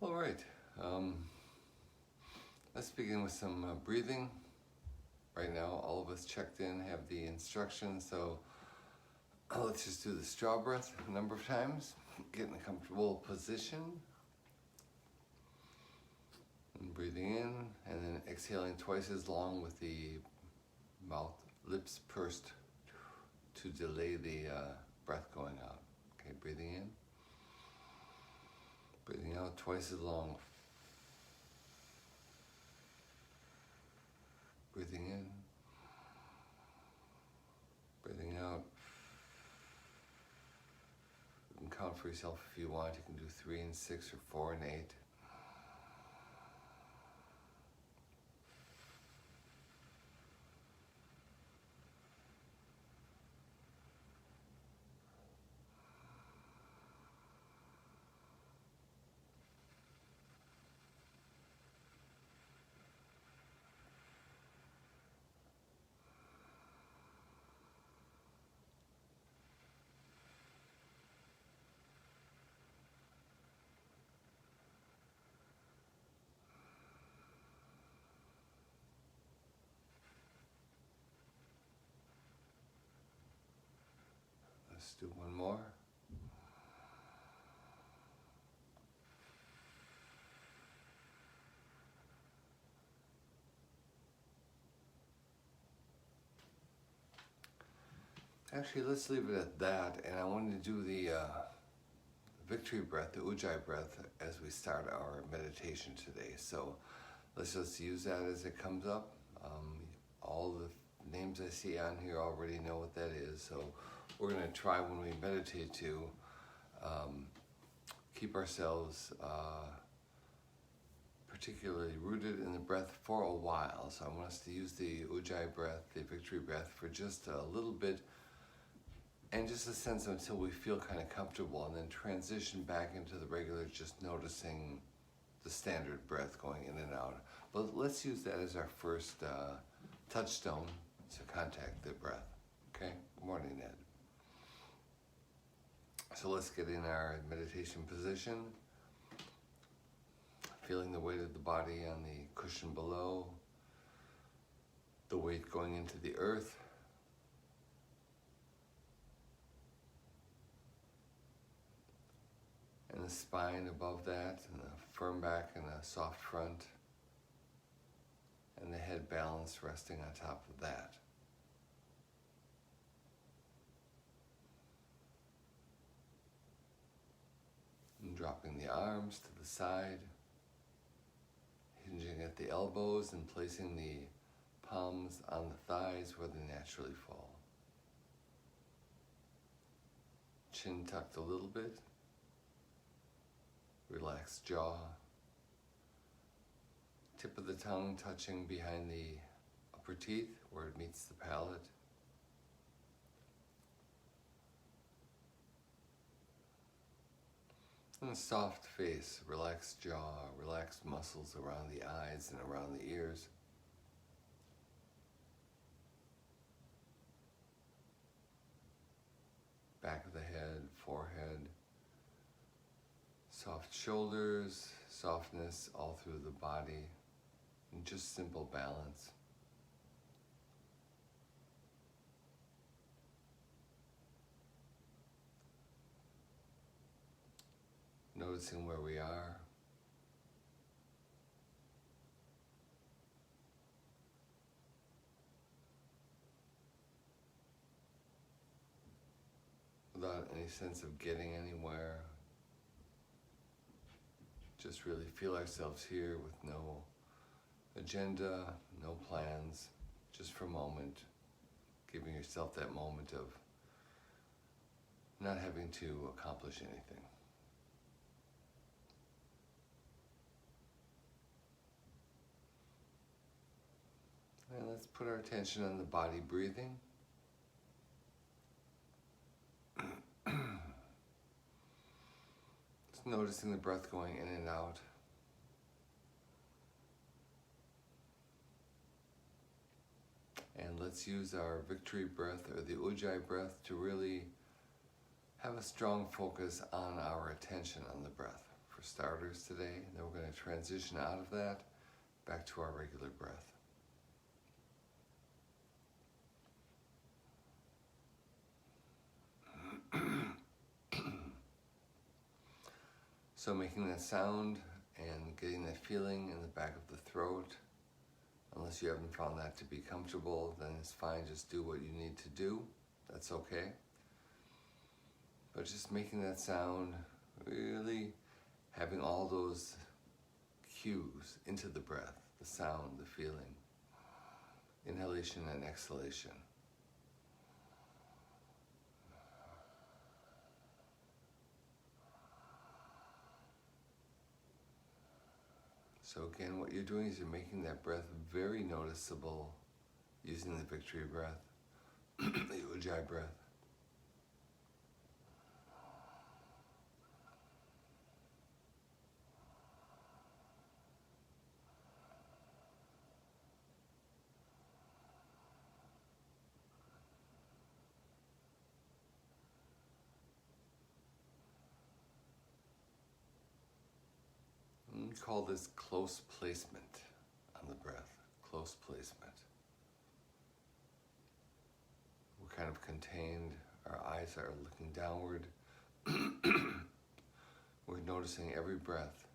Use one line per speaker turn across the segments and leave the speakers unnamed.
All right, um, let's begin with some breathing. Right now, all of us checked in have the instructions, so let's just do the straw breath a number of times. Get in a comfortable position. And breathing in, and then exhaling twice as long with the lips pursed to delay the breath going out. Okay, breathing in. Breathing out twice as long. Breathing in. Breathing out. You can count for yourself if you want. You can do 3 and 6 or 4 and 8. Let's do one more. Actually, let's leave it at that, and I wanted to do the victory breath, the Ujjayi breath, as we start our meditation today. So let's just use that as it comes up. All the names I see on here already know what that is, so we're going to try when we meditate to keep ourselves particularly rooted in the breath for a while. So I want us to use the Ujjayi breath, the victory breath, for just a little bit, and just a sense until we feel kind of comfortable, and then transition back into the regular, just noticing the standard breath going in and out. But let's use that as our first touchstone to contact the breath. Okay? Good morning, Ned. So let's get in our meditation position, feeling the weight of the body on the cushion below, the weight going into the earth, and the spine above that, and a firm back and a soft front, and the head balanced resting on top of that. And dropping the arms to the side, hinging at the elbows and placing the palms on the thighs where they naturally fall. Chin tucked a little bit. Relaxed jaw. Tip of the tongue touching behind the upper teeth where it meets the palate. And a soft face, relaxed jaw, relaxed muscles around the eyes and around the ears. Back of the head, forehead. Soft shoulders, softness all through the body, and just simple balance. Noticing where we are. Without any sense of getting anywhere. Just really feel ourselves here with no agenda, no plans, just for a moment, giving yourself that moment of not having to accomplish anything. And let's put our attention on the body breathing. Noticing the breath going in and out. And let's use our victory breath or the Ujjayi breath to really have a strong focus on our attention on the breath for starters today. And then we're going to transition out of that back to our regular breath. So making that sound and getting that feeling in the back of the throat. Unless you haven't found that to be comfortable, then it's fine. Just do what you need to do. That's okay. But just making that sound, really having all those cues into the breath, the sound, the feeling, inhalation and exhalation. So again, what you're doing is you're making that breath very noticeable using the victory breath, the Ujjayi breath. We call this close placement on the breath, close placement. We're kind of contained, our eyes are looking downward. We're noticing every breath,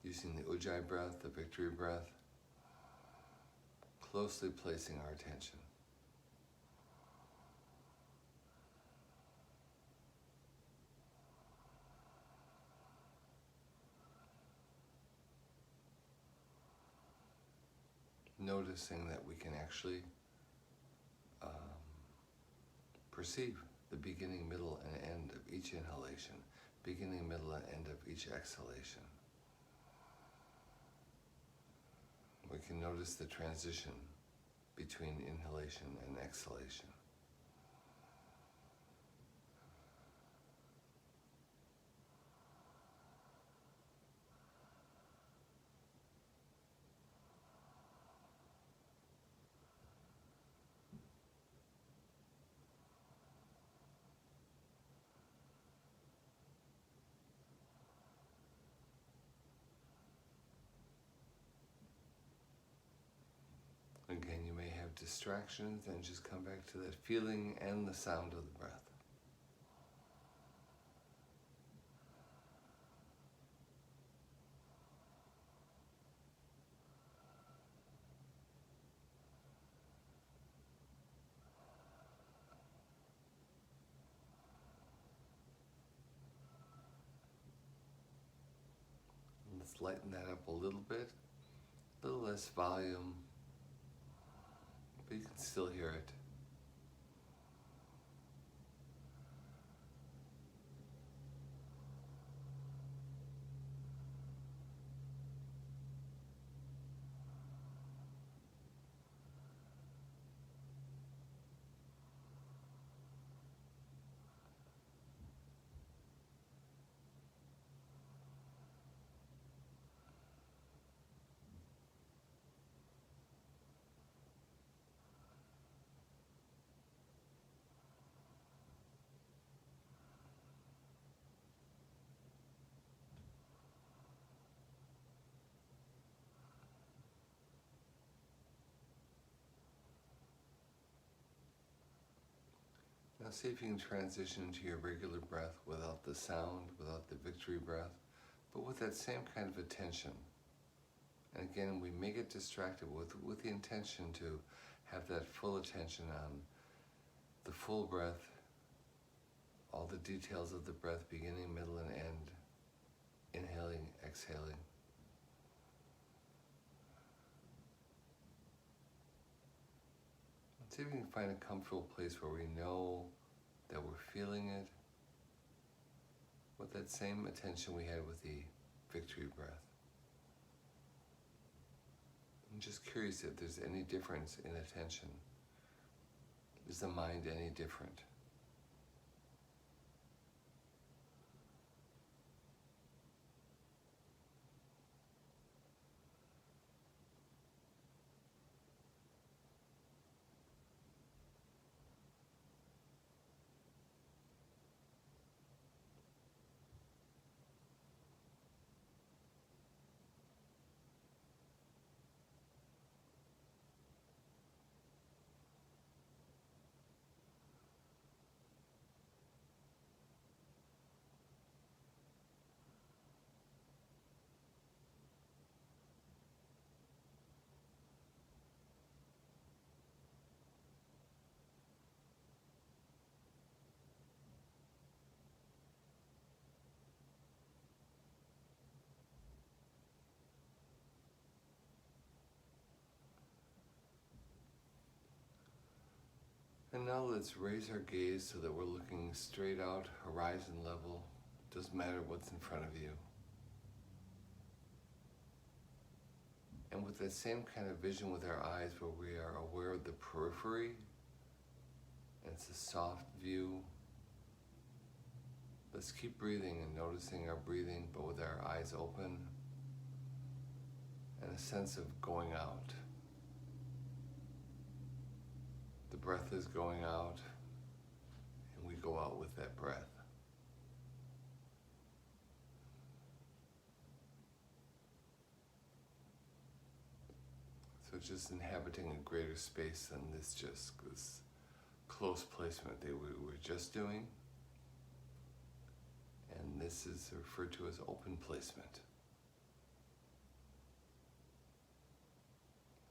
using the Ujjayi breath, the victory breath, closely placing our attention. Noticing that we can actually perceive the beginning, middle, and end of each inhalation, beginning, middle, and end of each exhalation. We can notice the transition between inhalation and exhalation. Again, you may have distractions, and just come back to that feeling and the sound of the breath. Let's lighten that up a little bit, a little less volume, but you can still hear it. Now see if you can transition to your regular breath without the sound, without the victory breath, but with that same kind of attention. And again, we may get distracted with the intention to have that full attention on the full breath, all the details of the breath, beginning, middle, and end, inhaling, exhaling. See if we can find a comfortable place where we know that we're feeling it with that same attention we had with the victory breath. I'm just curious if there's any difference in attention. Is the mind any different? now let's raise our gaze so that we're looking straight out, horizon level. Doesn't matter what's in front of you. And with that same kind of vision with our eyes where we are aware of the periphery, and it's a soft view, let's keep breathing and noticing our breathing, but with our eyes open and a sense of going out. The breath is going out, and we go out with that breath. So just inhabiting a greater space than this close placement that we were just doing. And this is referred to as open placement.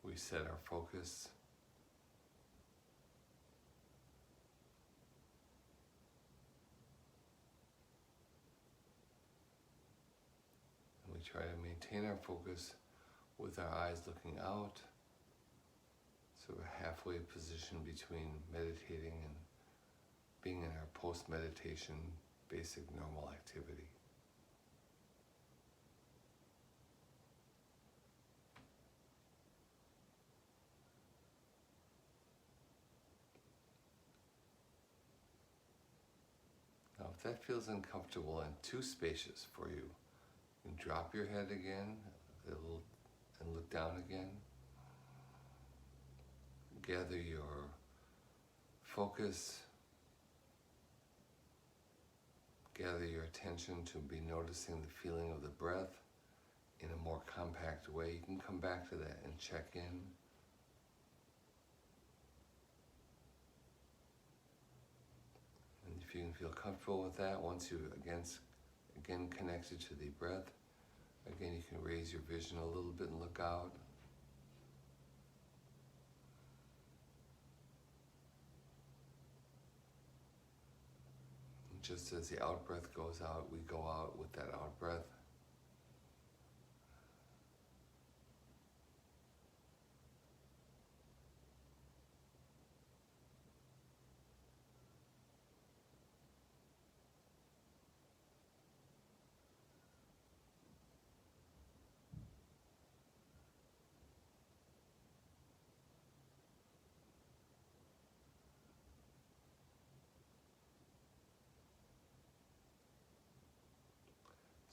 We set our focus. And we try to maintain our focus with our eyes looking out. So we're halfway position between meditating and being in our post-meditation basic normal activity. Now if that feels uncomfortable and too spacious for you, you can drop your head again and look down again. Gather your focus, gather your attention to be noticing the feeling of the breath in a more compact way. You can come back to that and check in. And if you can feel comfortable with that, once you again connected to the breath, again you can raise your vision a little bit and look out. Just as the out-breath goes out, we go out with that out-breath.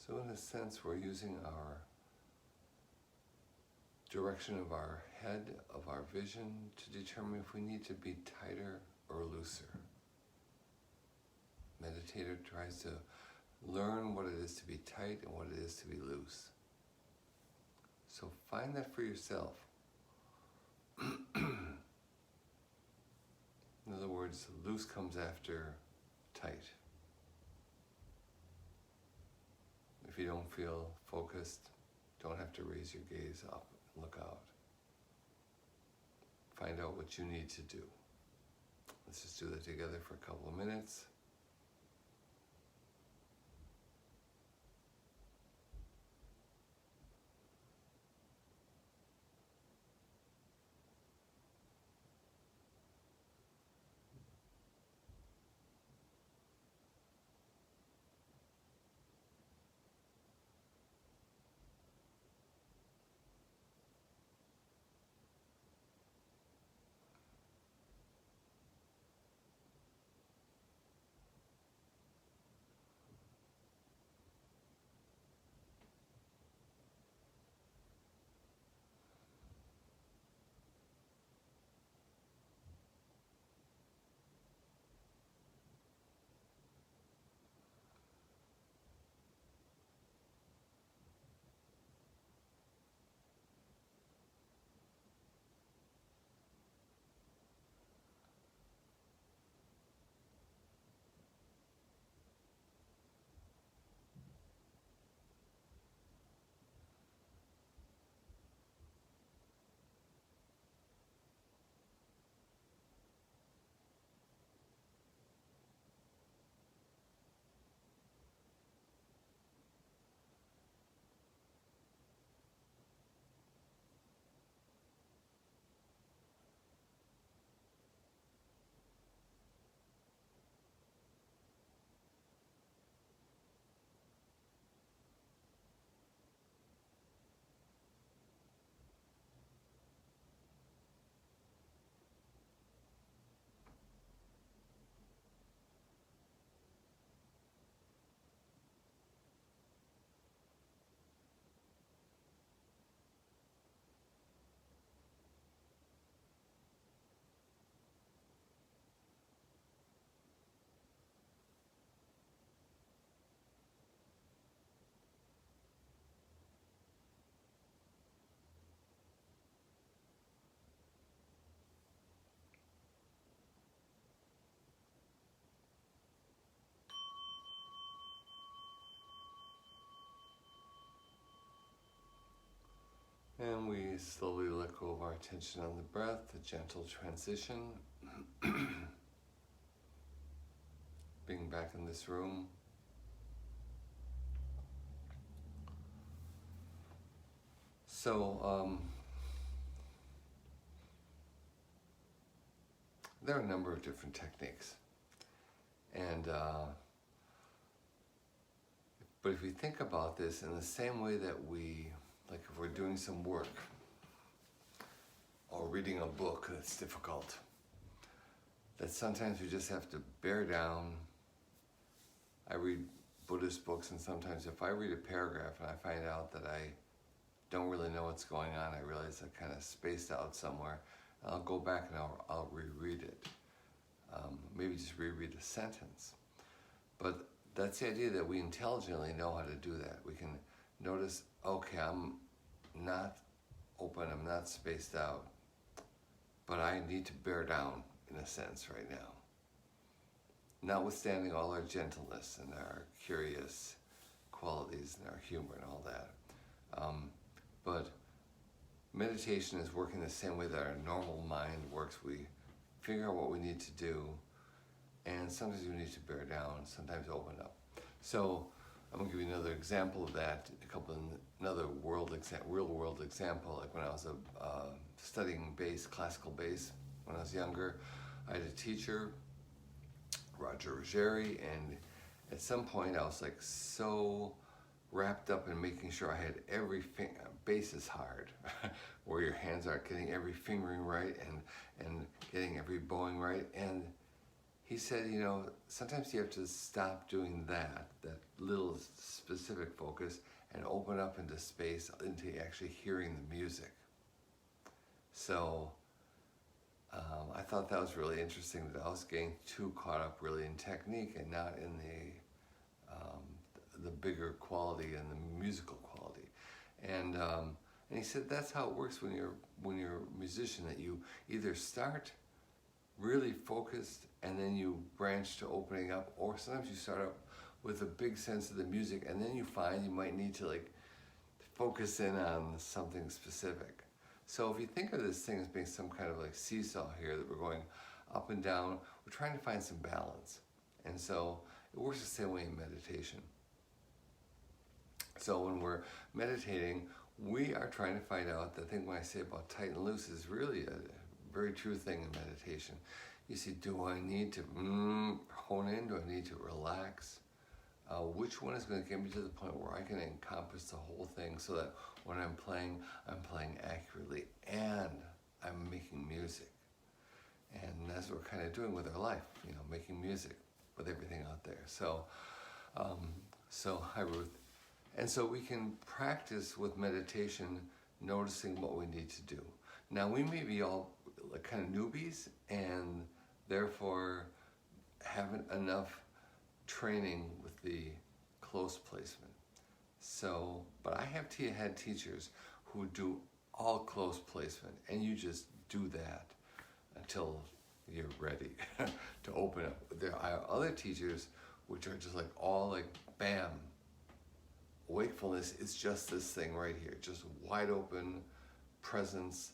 So in a sense, we're using our direction of our head, of our vision, to determine if we need to be tighter or looser. Meditator tries to learn what it is to be tight and what it is to be loose. So find that for yourself. In other words, loose comes after tight. If you don't feel focused, don't have to raise your gaze up and look out. Find out what you need to do. Let's just do that together for a couple of minutes. And we slowly let go of our attention on the breath, the gentle transition. Being back in this room. So, there are a number of different techniques. And, but if we think about this in the same way that like if we're doing some work or reading a book that's difficult, that sometimes we just have to bear down. I read Buddhist books, and sometimes if I read a paragraph and I find out that I don't really know what's going on, I realize I kind of spaced out somewhere, I'll go back and I'll reread it. Maybe just reread a sentence. But that's the idea that we intelligently know how to do that. We can notice, okay, I'm not open, I'm not spaced out, but I need to bear down in a sense right now. Notwithstanding all our gentleness and our curious qualities and our humor and all that. But meditation is working the same way that our normal mind works. We figure out what we need to do, and sometimes we need to bear down, sometimes open up. So I'm going to give you another example of that, another real world example. Like when I was studying bass, classical bass, when I was younger, I had a teacher, Roger Ruggieri, and at some point I was like so wrapped up in making sure I had every bass is hard, where your hands are getting every fingering right and getting every bowing right. And he said, you know, sometimes you have to stop doing that little specific focus, and open up into space, into actually hearing the music. So I thought that was really interesting, that I was getting too caught up really in technique and not in the bigger quality and the musical quality. And he said that's how it works when you're a musician, that you either start really focused and then you branch to opening up, or sometimes you start up with a big sense of the music and then you find you might need to like focus in on something specific. So if you think of this thing as being some kind of like seesaw here, that we're going up and down, we're trying to find some balance. And so it works the same way in meditation. So when we're meditating, we are trying to find out, the thing when I say about tight and loose is really a very true thing in meditation. You see, do I need to hone in? Do I need to relax? Which one is going to get me to the point where I can encompass the whole thing, so that when I'm playing accurately and I'm making music. And that's what we're kind of doing with our life, you know, making music with everything out there. So, hi Ruth. And so we can practice with meditation, noticing what we need to do. Now we may be all like kind of newbies and therefore haven't enough training with the close placement. So, but I have had teachers who do all close placement, and you just do that until you're ready to open up. There are other teachers which are just like all like bam. Wakefulness is just this thing right here, just wide open presence.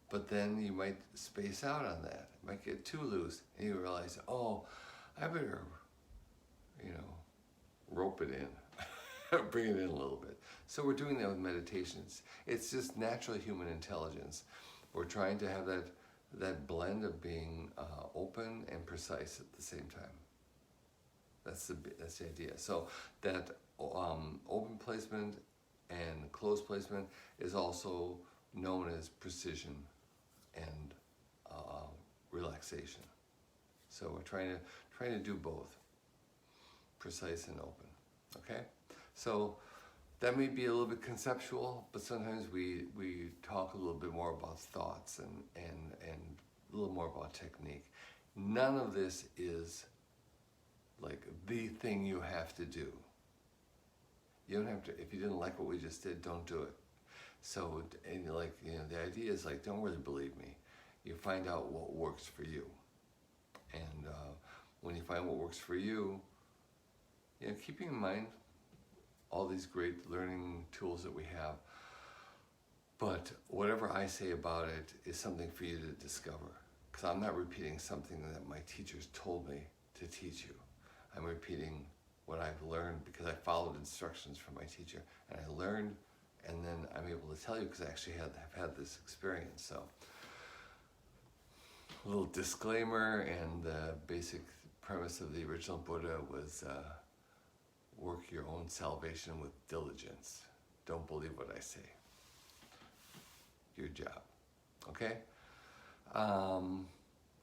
But then you might space out on that. It might get too loose, and you realize, oh, I better, you know, rope it in, bring it in a little bit. So we're doing that with meditations. It's just natural human intelligence. We're trying to have that blend of being open and precise at the same time. That's the idea. So that open placement and closed placement is also known as precision and relaxation. So we're trying to do both, precise and open. Okay, so that may be a little bit conceptual, but sometimes we talk a little bit more about thoughts and a little more about technique. None of this is like the thing you have to do. You don't have to. If you didn't like what we just did, don't do it. So, and like, you know, the idea is like, don't really believe me. You find out what works for you, and when you find what works for you, you know, keeping in mind all these great learning tools that we have. But whatever I say about it is something for you to discover. Because I'm not repeating something that my teachers told me to teach you. I'm repeating what I've learned because I followed instructions from my teacher. And I learned, and then I'm able to tell you because I actually have had this experience. So, a little disclaimer, and the basic premise of the original Buddha was work your own salvation with diligence. Don't believe what I say. Your job. Okay?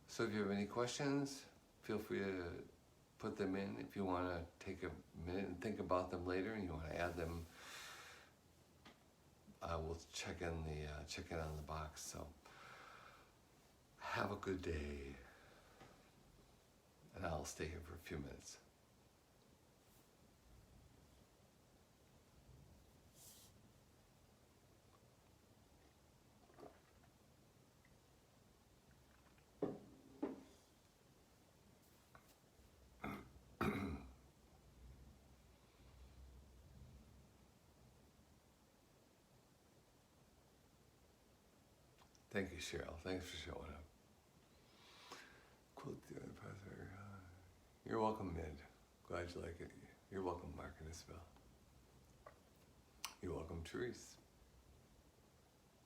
So if you have any questions, feel free to put them in. If you want to take a minute and think about them later and you want to add them, we'll check in on the box. So have a good day, and I'll stay here for a few minutes. Thank you, Cheryl. Thanks for showing up. Quote the other professor. You're welcome, Mid. Glad you like it. You're welcome, Mark and Isabel. You're welcome, Therese.